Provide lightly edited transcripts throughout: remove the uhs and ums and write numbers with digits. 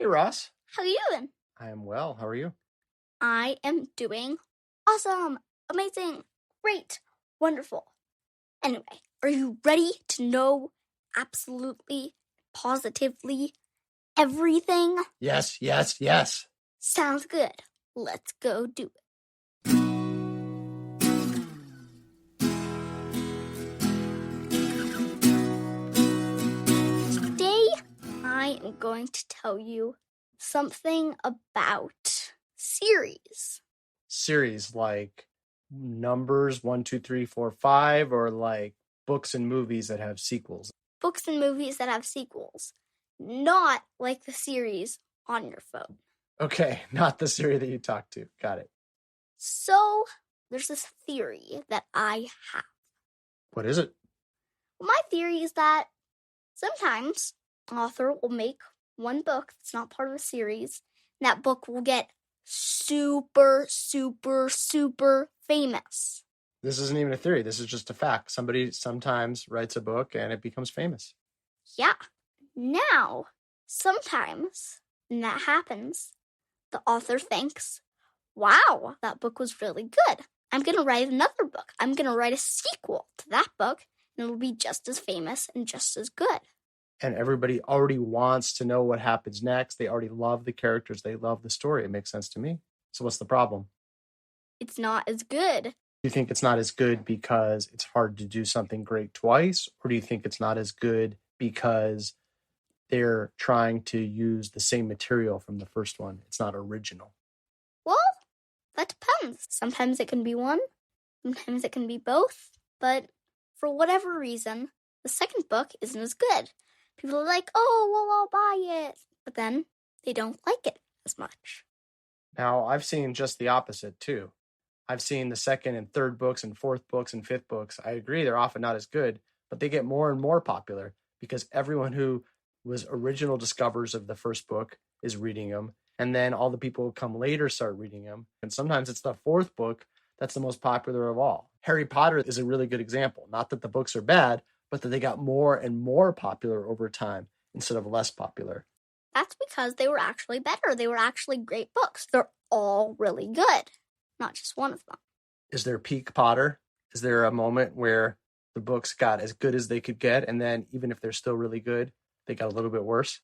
Ross. How are you doing? I am well. How are you? I am doing awesome, amazing, great, wonderful. Anyway, are you ready to know absolutely, positively everything? Yes. Sounds good. Let's go do it. Today, I am going to tell you something about series. Series like numbers 1, 2, 3, 4, 5, or like books and movies that have sequels. Books and movies that have sequels, not like the series on your phone. Okay, not the series that you talked to. Got it. So, there's this theory that I have. What is it? Well, my theory is that sometimes an author will make one book that's not part of a series, and that book will get super, super, super famous. This isn't even a theory. This is just a fact. Somebody sometimes writes a book and it becomes famous. Yeah. Now, sometimes when that happens, the author thinks, wow, that book was really good. I'm going to write another book. I'm going to write a sequel to that book, and it'll be just as famous and just as good. And everybody already wants to know what happens next. They already love the characters. They love the story. It makes sense to me. So what's the problem? It's not as good. Do you think it's not as good because it's hard to do something great twice? Or do you think it's not as good because they're trying to use the same material from the first one? It's not original. Well, that depends. Sometimes it can be one, sometimes it can be both, but for whatever reason, the second book isn't as good. People are like, oh, well, I'll buy it. But then they don't like it as much. Now, I've seen just the opposite too. I've seen the second and third books and fourth books and fifth books. I agree they're often not as good, but they get more and more popular because everyone who was original discoverers of the first book is reading them. And then all the people who come later start reading them. And sometimes it's the fourth book that's the most popular of all. Harry Potter is a really good example. Not that the books are bad, but that they got more and more popular over time instead of less popular. That's because they were actually better. They were actually great books. They're all really good, not just one of them. Is there peak Potter? Is there a moment where the books got as good as they could get, and then even if they're still really good, they got a little bit worse?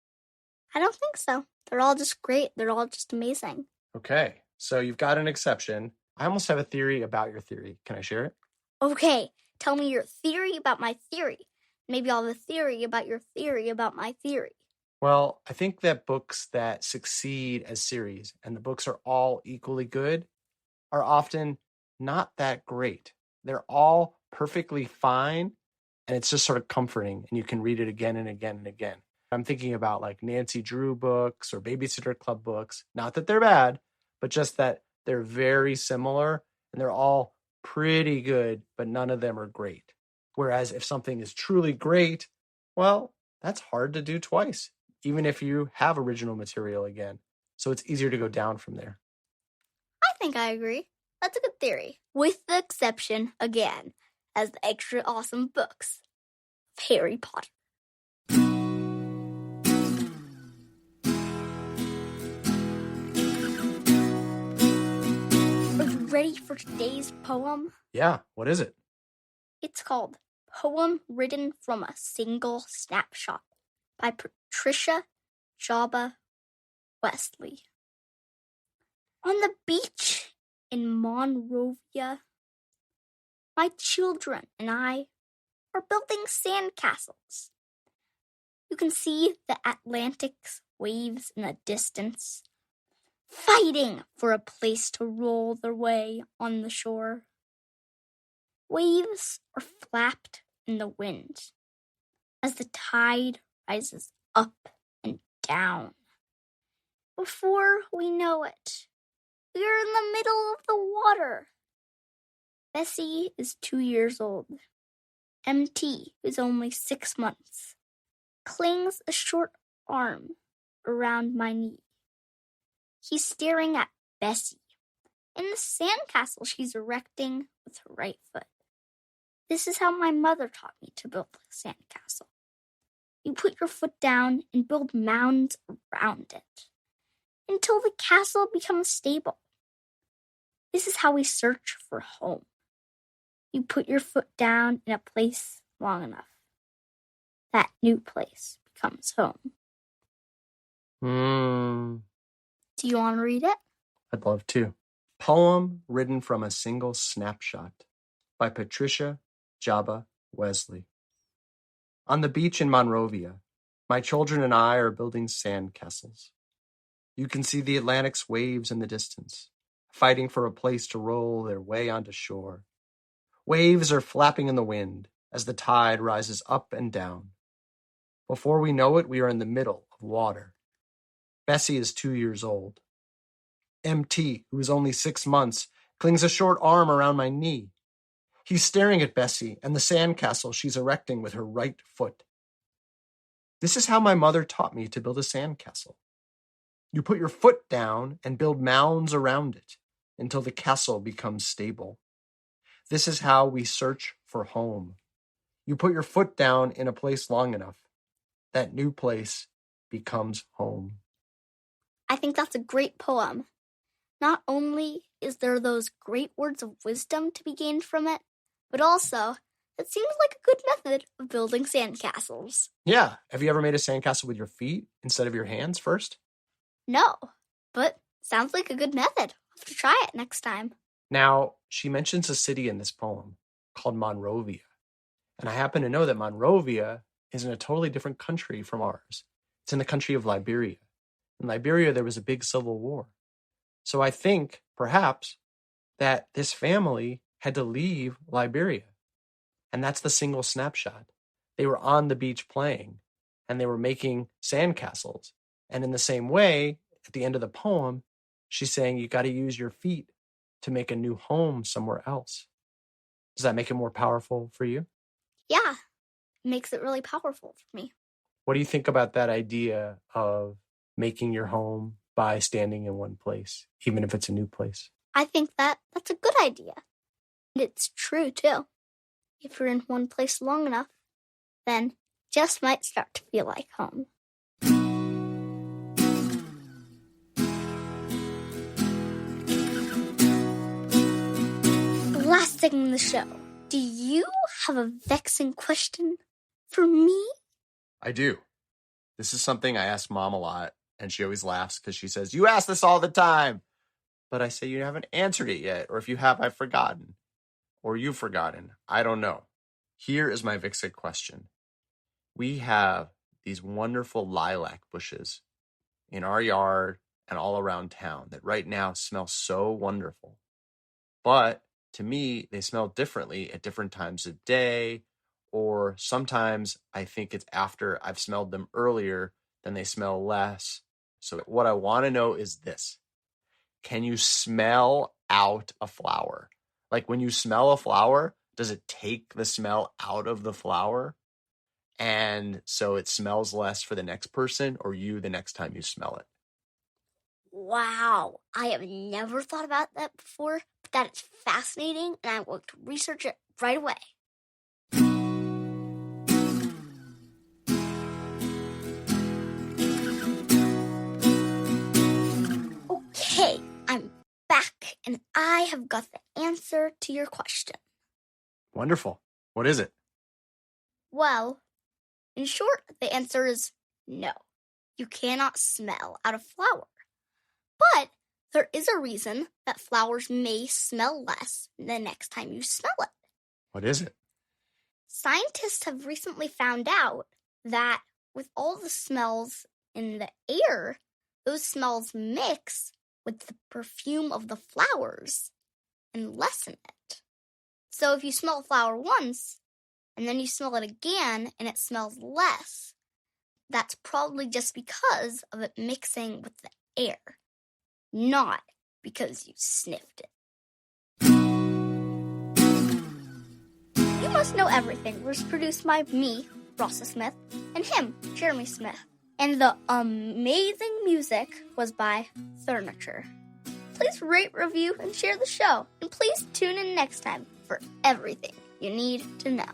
I don't think so. They're all just great. They're all just amazing. Okay, so you've got an exception. I almost have a theory about your theory. Can I share it? Okay, tell me your theory about my theory. Maybe I'll have a theory about your theory about my theory. Well, I think that books that succeed as series and the books are all equally good are often not that great. They're all perfectly fine, and it's just sort of comforting, and you can read it again and again and again. I'm thinking about like Nancy Drew books or Babysitter Club books. Not that they're bad, but just that they're very similar and they're all pretty good, but none of them are great. Whereas if something is truly great, well, that's hard to do twice, even if you have original material again. So it's easier to go down from there. I think I agree. That's a good theory. With the exception, again, as the extra awesome books of Harry Potter. Are you ready for today's poem? Yeah, what is it? It's called Poem Written from a Single Snapshot by Patricia Jabbeh Wesley. On the beach in Monrovia, my children and I are building sandcastles. You can see the Atlantic's waves in the distance, fighting for a place to roll their way on the shore. Waves are flapped in the wind as the tide rises up and down. Before we know it, we are in the middle of the water. Bessie is 2 years old. MT is only 6 months. Clings a short arm around my knee. He's staring at Bessie in the sandcastle she's erecting with her right foot. This is how my mother taught me to build a sandcastle. You put your foot down and build mounds around it. until the castle becomes stable. This is how we search for home. You put your foot down in a place long enough. That new place becomes home. Do you want to read it? I'd love to. Poem written from a single snapshot by Patricia Jabbeh Wesley. On the beach in Monrovia, my children and I are building sand castles. You can see the Atlantic's waves in the distance, fighting for a place to roll their way onto shore. Waves are flapping in the wind as the tide rises up and down. Before we know it, we are in the middle of water. Bessie is 2 years old. MT, who is only 6 months, clings a short arm around my knee. He's staring at Bessie and the sandcastle she's erecting with her right foot. This is how my mother taught me to build a sandcastle. You put your foot down and build mounds around it until the castle becomes stable. This is how we search for home. You put your foot down in a place long enough. That new place becomes home. I think that's a great poem. Not only is there those great words of wisdom to be gained from it, but also it seems like a good method of building sandcastles. Yeah. Have you ever made a sandcastle with your feet instead of your hands first? No, but sounds like a good method. I'll have to try it next time. Now, she mentions a city in this poem called Monrovia. And I happen to know that Monrovia is in a totally different country from ours. It's in the country of Liberia. In Liberia, there was a big civil war. So I think, perhaps, that this family had to leave Liberia. And that's the single snapshot. They were on the beach playing, and they were making sandcastles. And in the same way, at the end of the poem, she's saying you got to use your feet to make a new home somewhere else. Does that make it more powerful for you? Yeah, it makes it really powerful for me. What do you think about that idea of making your home by standing in one place, even if it's a new place? I think that's a good idea. And it's true, too. If you're in one place long enough, then it just might start to feel like home. Last thing in the show, do you have a vexing question for me? I do. This is something I ask Mom a lot, and she always laughs because she says, "You ask this all the time." But I say, "You haven't answered it yet, or if you have, I've forgotten. Or you've forgotten. I don't know." Here is my vexing question. We have these wonderful lilac bushes in our yard and all around town that right now smell so wonderful. But to me, they smell differently at different times of day, or sometimes I think it's after I've smelled them earlier, then they smell less. So what I want to know is this. Can you smell out a flower? Like when you smell a flower, does it take the smell out of the flower? And so it smells less for the next person or you the next time you smell it? Wow, I have never thought about that before, but that is fascinating, and I'm going to research it right away. Okay, I'm back, and I have got the answer to your question. Wonderful. What is it? Well, in short, the answer is no. You cannot smell out a flower. But there is a reason that flowers may smell less the next time you smell it. What is it? Scientists have recently found out that with all the smells in the air, those smells mix with the perfume of the flowers and lessen it. So if you smell a flower once, and then you smell it again, and it smells less, that's probably just because of it mixing with the air, not because you sniffed it. You Must Know Everything was produced by me, Rasa Smith, and him, Jeremy Smith. And the amazing music was by Furniture. Please rate, review, and share the show. And please tune in next time for everything you need to know.